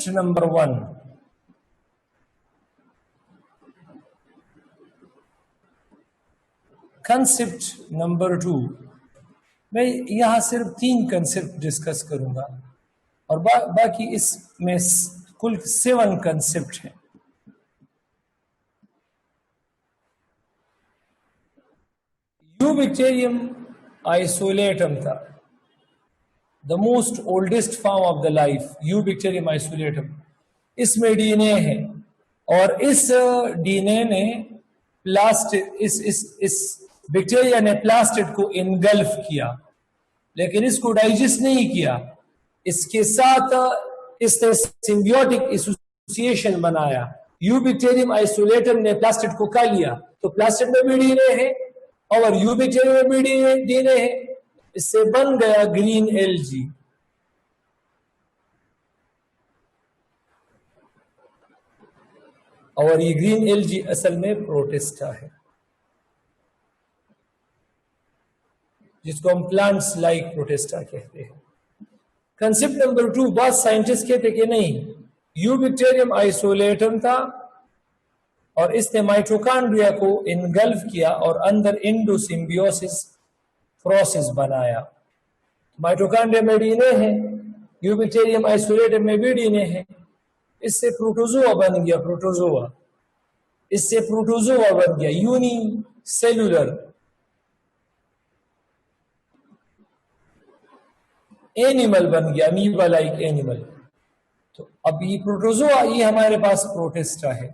Concept number 1. Concept number 2. میں یہاں صرف 3 کنسپٹ ڈسکس کروں گا اور باقی اس میں کل 7 کنسپٹ ہیں. یوبیکٹیریم آئسولیٹم تھا. The most oldest form of the life, Eubacterium isolatum. اس میں ڈی این اے ہے اور اس ڈی این اے نے اس بیکٹیریا نے پلاسٹڈ کو انگلف کیا لیکن اس کو ڈائجسٹ نہیں کیا. اس کے ساتھ اس نے سمبیوٹک ایسوسیشن بنایا. یوبیکٹیریم آئسولیٹم نے پلاسٹڈ کو کھا لیا تو پلاسٹڈ میں بھی ڈی این اے ہے اور یوبیکٹیریم میں بھی ڈی این اے ہے. اس سے بن گیا گرین ایلجی. اور یہ گرین ایلجی اصل میں پروٹسٹا ہے جس کو ہم پلانٹس لائک پروٹسٹا کہتے ہیں. Concept number 2. بعض سائنٹسٹ کہتے کہ نہیں، یوبیکٹیریم آئسولیٹم تھا اور اس نے مائٹوکانڈریا کو انگلف کیا اور اندر انڈو سمبیوسس پروسیس بنایا. مائٹوکانڈریا میں ڈی این اے ہے، یوبیکٹیریم آئسولیٹم میں بھی ڈی این اے ہے. اس سے پروٹوزوا بن گیا. پروٹوزوا اس سے پروٹوزوا بن گیا، یونی سیلولر اینیمل بن گیا، امیبا لائک اینیمل. تو اب یہ پروٹوزوا یہ ہمارے پاس پروٹسٹا ہے.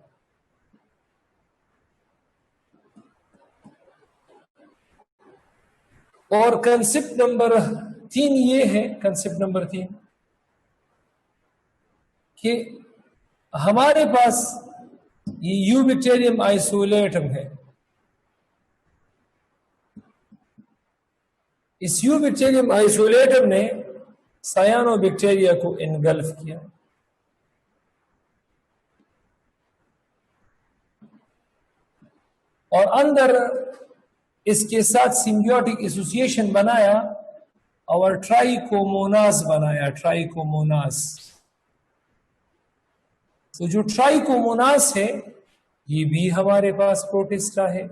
اور کنسپٹ نمبر 3 یہ ہے، کنسپٹ نمبر 3 کہ ہمارے پاس یہ یوبیکٹیریم آئسولیٹم ہے. اس یوبیکٹیریم آئسولیٹم نے سیانو بیکٹیریا کو انگلف کیا. اور اندر اس کے ساتھ سمبیوٹک ایسوسیشن بنایا اور ٹرائیکوموناس بنایا. ٹرائیکوموناس. تو جو ٹرائیکوموناس ہے یہ بھی ہمارے پاس پروٹسٹا ہے،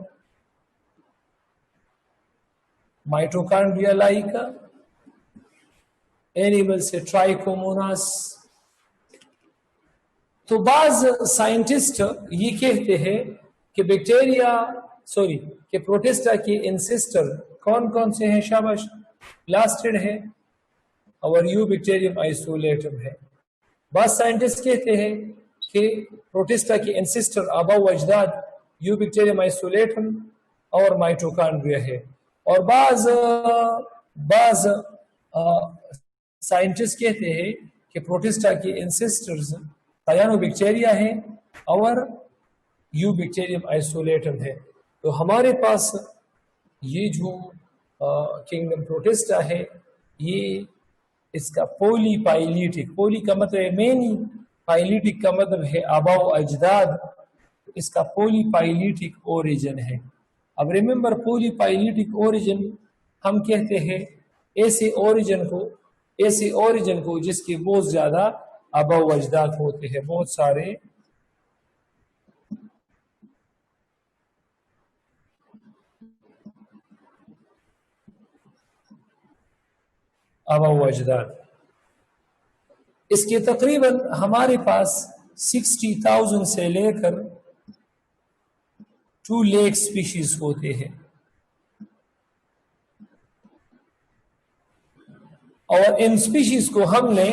مائٹوکانڈریا لائک اینیمل سے ٹرائیکوموناس. تو بعض سائنٹسٹ یہ کہتے ہیں کہ کہ پروٹسٹا کے انسسٹر کون کون سے ہیں؟ شاباش. پلاسٹڈ ہے اور یوبیکٹیریم آئسولیٹم ہے. بعض سائنٹسٹ کہتے ہیں کہ پروٹسٹا کے انسسٹر آبا و اجداد یوبیکٹیریم آئسولیٹم اور مائٹوکانڈریا ہے. اور بعض سائنٹسٹ کہتے ہیں کہ پروٹسٹا کے انسسٹرز سیانو بیکٹیریا ہیں اور یوبیکٹیریم آئسولیٹم ہے. تو ہمارے پاس یہ جو کنگڈم پروٹسٹا ہے یہ اس کا پولی پائلیٹک، پولی کا مطلب ہے مینی، پائلیٹک کا مطلب ہے آبا و اجداد. اس کا پولی پائلیٹک اوریجن ہے. اب ریممبر پولی پائلیٹک اوریجن ہم کہتے ہیں ایسے اوریجن کو جس کے بہت زیادہ آبا و اجداد ہوتے ہیں، بہت سارے آبا و اجداد. اس کے تقریباً ہمارے پاس 60,000 سے لے کر 2 لاکھ سپیشیز ہوتے ہیں. اور ان سپیشیز کو ہم نے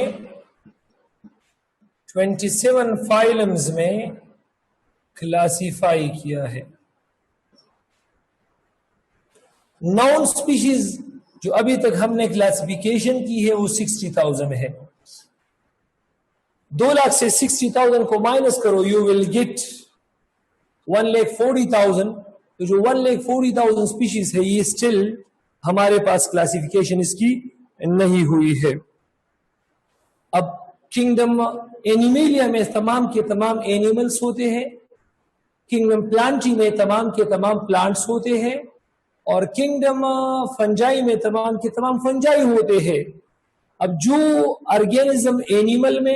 27 فائلمز میں کلاسیفائی کیا ہے. نون سپیشیز جو ابھی تک ہم نے کلاسیفیکیشن کی ہے وہ 60,000 ہے. 2 لاکھ سے 60,000 کو مائنس کرو، یو ول گیٹ 1,40,000. تو جو 1,40,000 سپیشیز ہے یہ سٹل ہمارے پاس کلاسیفیکیشن اس کی نہیں ہوئی ہے. اب کنگڈم اینیمیلیا میں تمام کے تمام اینیملز ہوتے ہیں، کنگڈم پلانٹی میں تمام کے تمام پلانٹس ہوتے ہیں، اور کنگڈم فنجائی میں تمام کے تمام فنجائی ہوتے ہیں. اب جو آرگینزم اینیمل میں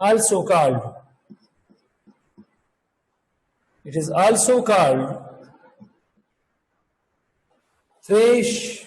also called, it is also called Thrash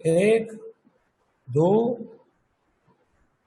1, 2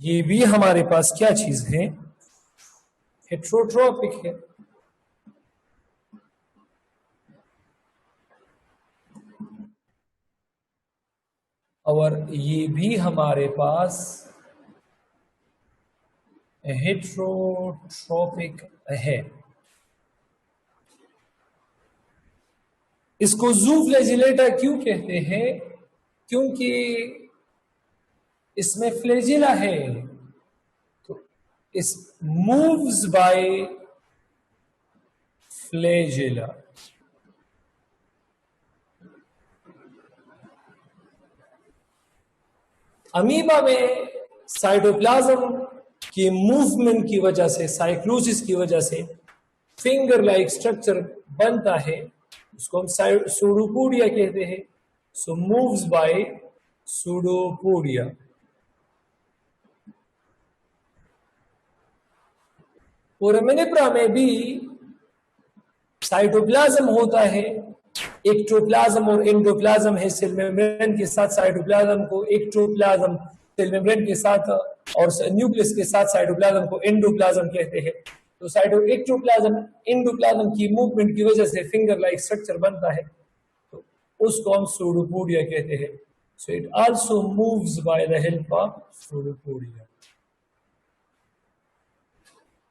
یہ بھی ہمارے پاس کیا چیز ہے؟ ہیٹروٹروپک ہے. اور یہ بھی ہمارے پاس ہیٹروٹروپک ہے. اس کو زو فلیجیلیٹا کیوں کہتے ہیں؟ کیونکہ اس میں فلیجیلا ہے، تو اس مووز بائی فلیجیلا. امیبا میں سائٹوپلازم کی موومنٹ کی وجہ سے، سائیکلوسس کی وجہ سے فنگر لائک اسٹرکچر بنتا ہے، اس کو ہم سوڈوپوڈیا کہتے ہیں. سو مووز بائی سوڈوپوڈیا. فورامینیپرا میں بھی سائٹوپلازم ہوتا ہے، ایکٹوپلازم اور انڈوپلازم ہے. سیل میمبرین کے ساتھ سائٹوپلازم کو ایکٹوپلازم، سیل میمبرین کے ساتھ اور نیوکلس کے ساتھ سائٹوپلازم کو انڈوپلازم کہتے ہیں. تو ایکٹوپلازم انڈوپلازم کی موومنٹ کی وجہ سے فنگر لائک اسٹرکچر بنتا ہے، تو اس کو ہم سوڈوپوڈیا کہتے ہیں. So it also moves by the help of pseudopodia.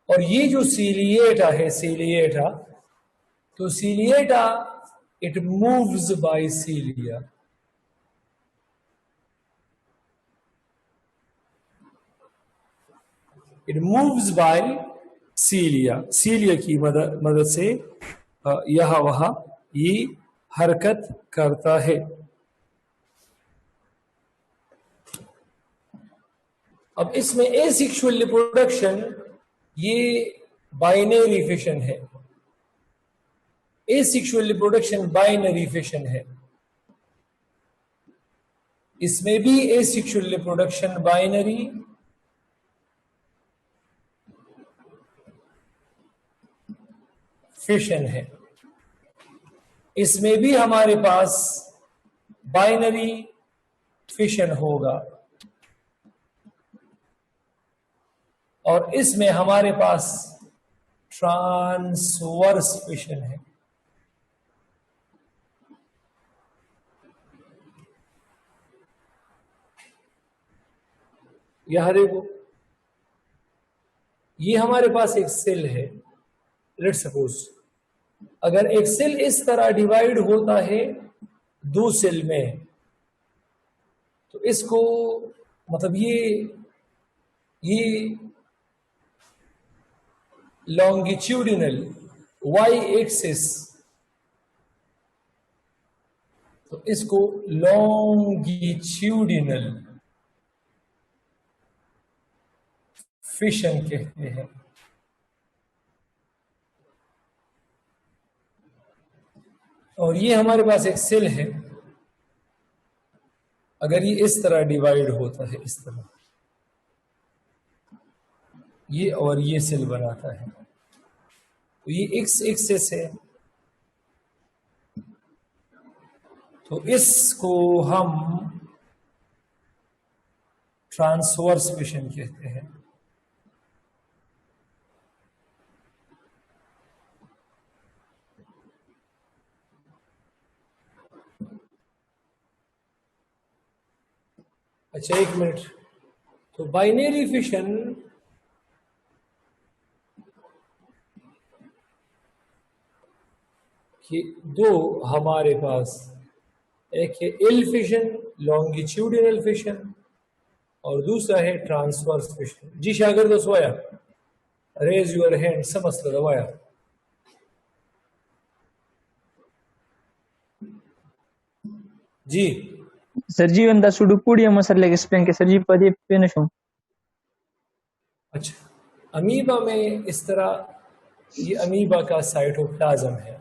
اور یہ جو سیلیٹا ہے، سیلیٹا، تو سیلیٹا it moves by cilia. It moves by cilia. cilia کی مدد سے یہاں وہاں یہ حرکت کرتا ہے. اب اس میں اے سیکشول ریپروڈکشن یہ بائنری فیشن ہے. اے سیکشول ریپروڈکشن بائنری فیشن ہے. اس میں بھی اے سیکشول ریپروڈکشن بائنری فیشن ہے. اس میں بھی ہمارے پاس بائنری فیشن ہوگا، اور اس میں ہمارے پاس ٹرانسورس فیشن ہے. یہاں دیکھو، یہ ہمارے پاس ایک سیل ہے. لیٹ سپوز اگر ایک سیل اس طرح ڈیوائیڈ ہوتا ہے دو سیل میں، تو اس کو مطلب یہ لانگیچیوڈینل وائی ایکسس، تو اس کو لانگیچیوڈینل فیشن کہتے ہیں. اور یہ ہمارے پاس ایک سیل ہے، اگر یہ اس طرح ڈیوائیڈ ہوتا ہے، اس طرح یہ اور یہ سیل بناتا ہے، تو یہ ایکس ایکسس ہے، تو اس کو ہم ٹرانسورس فیشن کہتے ہیں. اچھا ایک منٹ، تو بائنری فیشن کی دو ہمارے پاس، ایک ہے ایل فیشن لانگیچیوڈینل فیشن، اور دوسرا ہے ٹرانسورس فیشن. جی شاگرد سوایا ریز یور ہینڈ سمجھ دوایا. جی سر جی ان دا سوڈوپوڈیا مسئلہ ایکسپلین کے سر جی پدی فینش ہوں. اچھا، امیبا میں اس طرح یہ امیبا کا سائٹوپلازم ہے.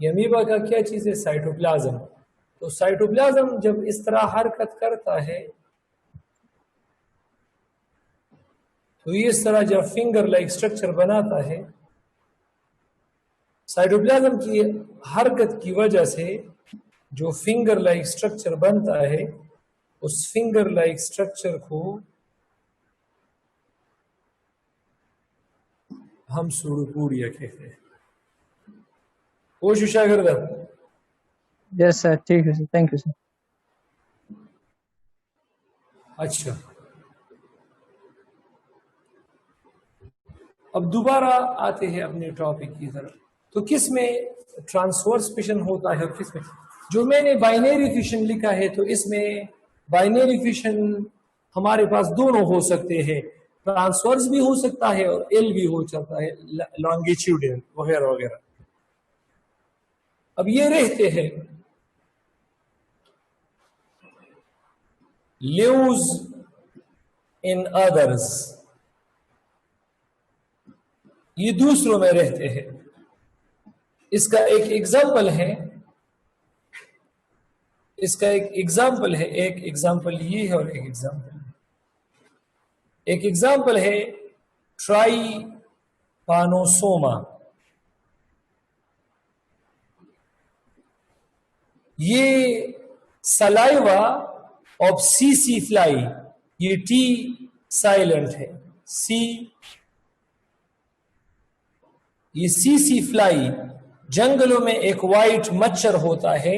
یہ امیبا کا کیا چیز ہے؟ سائٹوپلازم. تو سائٹوپلازم جب اس طرح حرکت کرتا ہے تو یہ اس طرح جب فنگر لائک اسٹرکچر بناتا ہے، سائٹوپلازم کی حرکت کی وجہ سے جو فنگر لائک اسٹرکچر بنتا ہے، اس فنگر لائک اسٹرکچر کو ہم سوڈوپوڈیا کہتے ہیں. کوشش شاگردہ. یس سر ٹھیک ہے سر تھینک یو سر. اچھا اب دوبارہ آتے ہیں اپنے ٹاپک کی طرف. تو کس میں ٹرانسورس فیشن ہوتا ہے اور کس میں جو میں نے بائنری فیشن لکھا ہے تو اس میں بائنری فیشن ہمارے پاس دونوں ہو سکتے ہیں. ٹرانسورس بھی ہو سکتا ہے اور ایل بھی ہو سکتا ہے لانگیچیوڈل وغیرہ وغیرہ. اب یہ رہتے ہیں lives in others, یہ دوسروں میں رہتے ہیں. اس کا ایک ایگزامپل ہے ایک ایگزامپل یہ ہے اور ایک ایگزامپل ہے ٹرائی پانوسوما. یہ سلائیوا آف سی سی فلائی, یہ ٹی سائلنٹ ہے, یہ سی سی فلائی جنگلوں میں ایک وائٹ مچھر ہوتا ہے,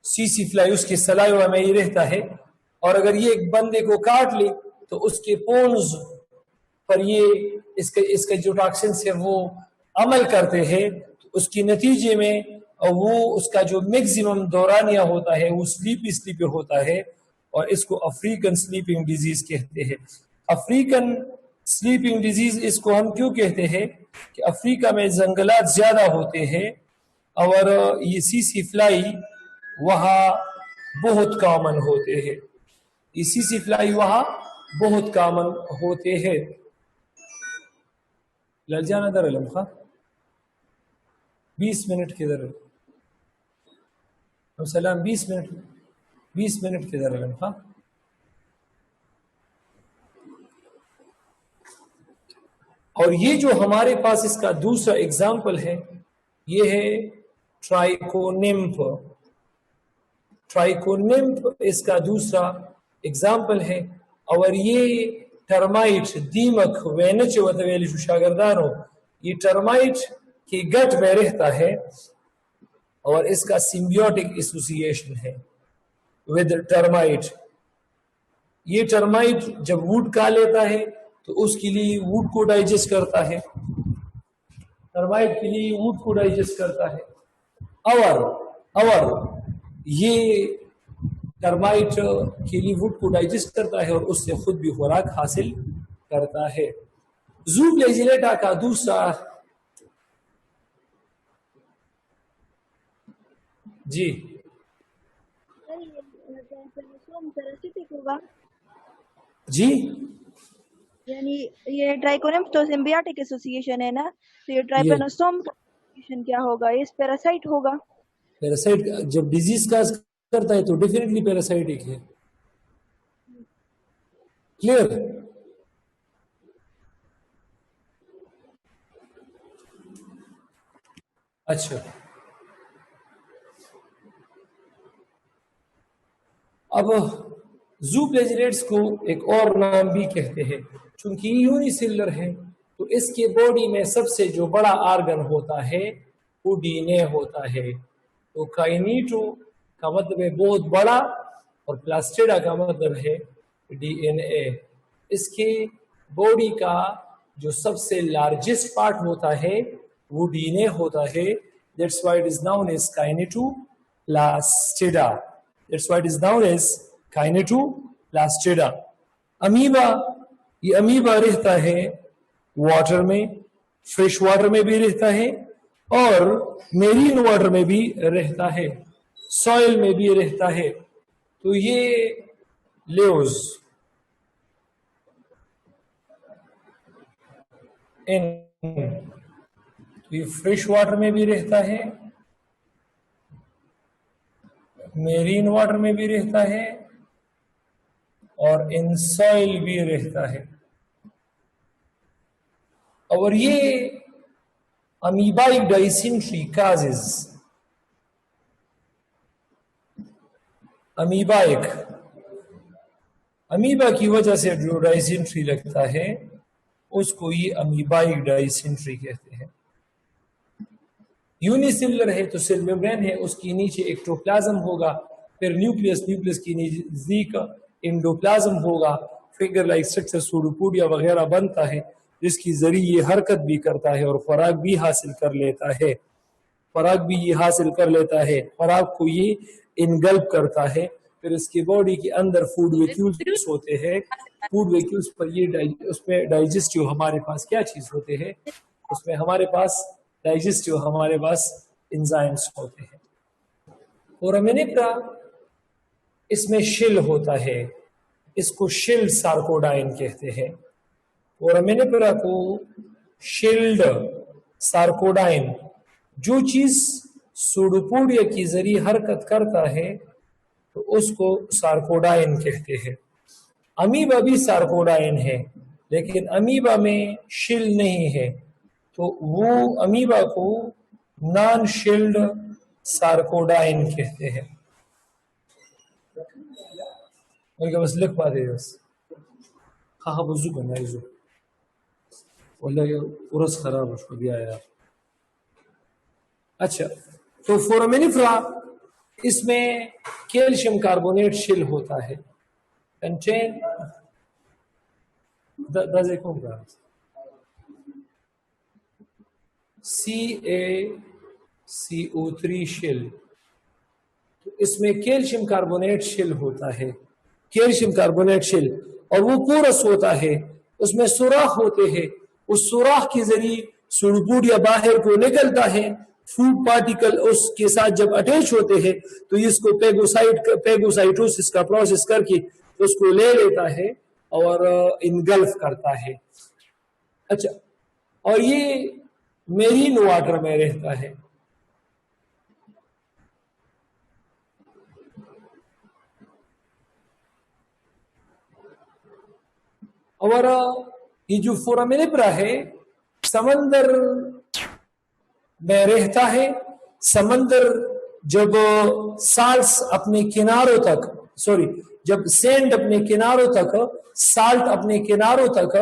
سی سی فلائی اس کے سلائیوا میں ہی رہتا ہے. اور اگر یہ ایک بندے کو کاٹ لے تو اس کے پونز پر یہ اس کا جو ٹاکسنس ہے وہ عمل کرتے ہیں. اس کے نتیجے میں وہ اس کا جو میکسیمم دورانیہ ہوتا ہے وہ سلیپی ہوتا ہے, اور اس کو افریقن سلیپنگ ڈیزیز کہتے ہیں. افریقن سلیپنگ ڈیزیز اس کو ہم کیوں کہتے ہیں کہ افریقہ میں جنگلات زیادہ ہوتے ہیں اور یہ سی سی فلائی وہاں بہت کامن ہوتے ہیں. یہ سی سی فلائی وہاں بہت کامن ہوتے ہیں. للجانا در علم خواہ 20 منٹ کے در سلام 20 منٹ کے در علم خواہ. اور یہ جو ہمارے پاس اس کا دوسرا ایگزامپل ہے یہ ہے ٹرائیکونیمپ. ٹرائیکونیمپ اس کا دوسرا ایگزامپل ہے, اور یہ ٹرمائٹ دیمک وینچ وطویلی شاگردانوں, یہ ٹرمائٹ کی گٹ میں رہتا ہے اور اس کا سمبیوٹک ایسوسیشن ہے ود ٹرمائٹ. یہ ٹرمائٹ جب ووڈ کھا لیتا ہے تو اس کے لیے ووڈ کو ڈائجسٹ کرتا ہے, ٹرمائٹ کے لیے ووڈ کو ڈائجسٹ کرتا ہے. اور یہ ٹرمائٹ کے لیے ووڈ کو ڈائجسٹ کرتا ہے اور اس سے خود بھی خوراک حاصل کرتا ہے. زو فلیجیلیٹا کا دوسرا جی جی یعنی یہ ٹرائیکونیمپ تو سمبیوٹک ایسوسیشن ہے نا, تو یہ ٹرائیپینوسوم کا ایسوسیشن کیا ہوگا؟ اس پیراسائٹ ہوگا. پیراسائٹ جب ڈیزیز کاز کرتا ہے تو ڈیفینیٹلی پیراسائٹک ہے. کلیئر؟ اچھا اب زو فلیجیلیٹس کو ایک اور نام بھی کہتے ہیں چونکہ یہ یونیسیلر ہے تو اس کے باڈی میں سب سے جو بڑا آرگن ہوتا ہے وہ ڈی این اے ہوتا ہے. تو کائنیٹو کا مطلب ہے بہت بڑا اور پلاسٹیڈا کا مطلب ہے ڈی این اے. اس کے باڈی کا جو سب سے لارجسٹ پارٹ ہوتا ہے وہ ڈی این اے ہوتا ہے. That's why it is known as kinetoplastida. That's why it is known as kinetoplastida. Amoeba, یہ امیبا رہتا ہے واٹر میں, فریش واٹر میں بھی رہتا ہے اور میرین واٹر میں بھی رہتا ہے, سوئل میں بھی رہتا ہے. تو یہ لیوز یہ فریش واٹر میں بھی رہتا ہے, میرین واٹر میں بھی رہتا ہے اور ان سوئل بھی رہتا ہے. اور یہ امیبائک ڈائسینٹری کازز, امیبا کی وجہ سے جو ڈائسینٹری لگتا ہے اس کو یہ امیبائک ڈائسینٹری کہتے ہیں. یونیسیلولر ہے تو سیل میمبرین ہے، اس کی نیچے ایکٹوپلازم ہوگا، پھر نیوکلیس کی نزدیک انڈوپلازم ہوگا، فنگر لائک اسٹرکچر سوڈوپوڈیا وغیرہ بنتا ہے جس کی ذریعے یہ حرکت بھی کرتا ہے اور خوراک بھی حاصل کر لیتا ہے. خوراک کو یہ انگلپ کرتا ہے، پھر اس کی باڈی کے اندر فوڈ ویکیولز ہوتے ہیں. فوڈ ویکیولز پر اس میں ڈائجسٹیو ہمارے پاس کیا چیز ہوتے ہیں، اس میں ہمارے پاس ڈائجسٹیو ہمارے پاس انزائمز ہوتے ہیں. فورامینیفرا اس میں شل ہوتا ہے، اس کو شل سارکوڈائن کہتے ہیں. فورامینیفرا کو شلڈ سارکوڈائن، جو چیز سوڈوپوڈیا کی ذریعے حرکت کرتا ہے تو اس کو سارکوڈائن کہتے ہیں. امیبا بھی سارکوڈائن ہے لیکن امیبا میں شل نہیں ہے تو وہ امیبا کو نان شلڈ سارکوڈائن کہتے ہیں. بس لکھ پاتے بس ہاں بزو بنائیزو واللہ ارس خراب اس کو دیا یار. اچھا تو فورامینیفرا اس میں کیلشیم کاربونیٹ شل ہوتا ہے. کنٹین CaCO3 شل، تو اس میں کیلشیم کاربونیٹ شل ہوتا ہے. کیلشیم کاربونیٹ شل اور وہ پورس ہوتا ہے، اس میں سوراخ ہوتے ہیں، اس سوراخ کے ذریعے سوڈوپوڈیا باہر کو نکلتا ہے. فوڈ پارٹیکل اس کے ساتھ جب اٹیچ ہوتے ہیں تو اس کو پیگوسائٹوسس کا پروسیس کر کے اس کو لے لیتا ہے اور انگلف کرتا ہے. اچھا اور یہ میرین واٹر میں رہتا ہے. اور یہ جو فورامینیفرا ہے سمندر میں رہتا ہے. سمندر جب سالٹس اپنے کناروں تک جب سینڈ اپنے کناروں تک سالٹ اپنے کناروں تک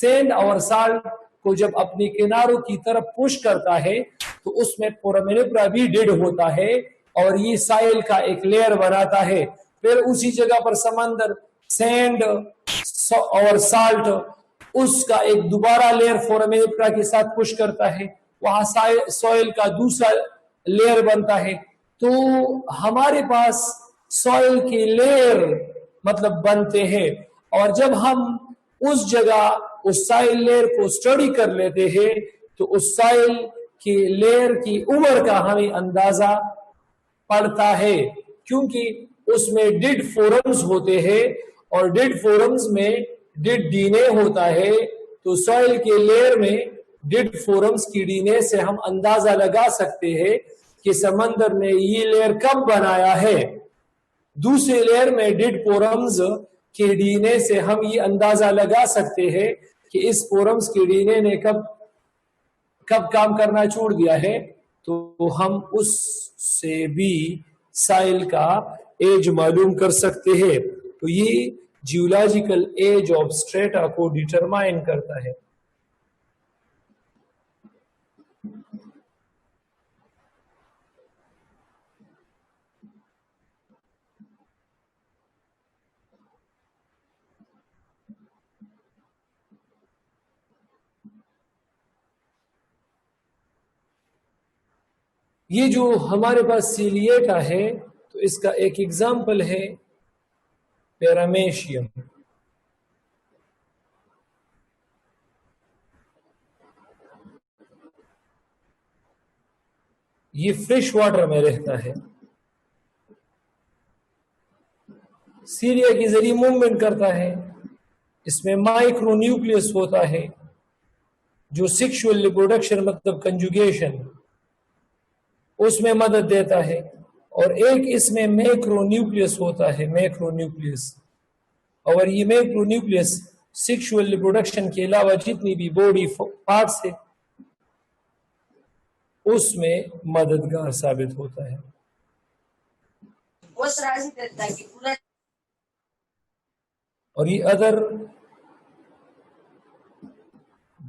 سینڈ اور سالٹ کو جب اپنے کناروں کی طرف پش کرتا ہے تو اس میں فورامینیفرا بھی ڈیڈ ہوتا ہے اور یہ سائل کا ایک لیئر بناتا ہے. پھر اسی جگہ پر سمندر سینڈ اور سالٹ اس کا ایک دوبارہ لیئر فورامینیفرا کے ساتھ پش کرتا ہے، وہاں سوئل کا دوسرا لیئر بنتا ہے. تو ہمارے پاس سوئل کے لیئر مطلب بنتے ہیں اور جب ہم اس جگہ اس سائل لیئر کو سٹڈی کر لیتے ہیں تو اس سائل کے لیئر کی عمر کا ہمیں اندازہ پڑتا ہے کیونکہ اس میں ڈیڈ فورمز ہوتے ہیں اور ڈیڈ فورمز میں ڈیڈ ڈی این اے ہوتا ہے. تو سوئل کے لیئر میں ڈیڈ فورمز کی ڈی این اے سے ہم اندازہ لگا سکتے ہیں کہ سمندر نے یہ لیئر کب بنایا ہے. دوسرے لیئر میں ڈیڈ فورمز کے ڈی این اے سے ہم یہ اندازہ لگا سکتے ہیں کہ اس فورمز کے ڈی این اے نے کب کام کرنا چھوڑ دیا ہے. تو ہم اس سے بھی سائل کا ایج معلوم کر سکتے ہیں. تو یہ جیولوجیکل ایج آف اسٹریٹا کو ڈیٹرمائن کرتا ہے. یہ جو ہمارے پاس سیلیٹا ہے تو اس کا ایک ایگزامپل ہے پیرامیشیم. یہ فریش واٹر میں رہتا ہے، سیلیا کے ذریعے موومنٹ کرتا ہے. اس میں مائکرو نیوکلیس ہوتا ہے جو سیکشول ریپروڈکشن مطلب کنجوگیشن اس میں مدد دیتا ہے، اور ایک اس میں میکرو نیوکلیس ہوتا ہے، میکرو نیوکلیس. اور یہ میکرو نیوکلیس سیکشول ریپروڈکشن کے علاوہ جتنی بھی باڈی پارٹس ہے اس میں مددگار ثابت ہوتا ہے. اور یہ ادر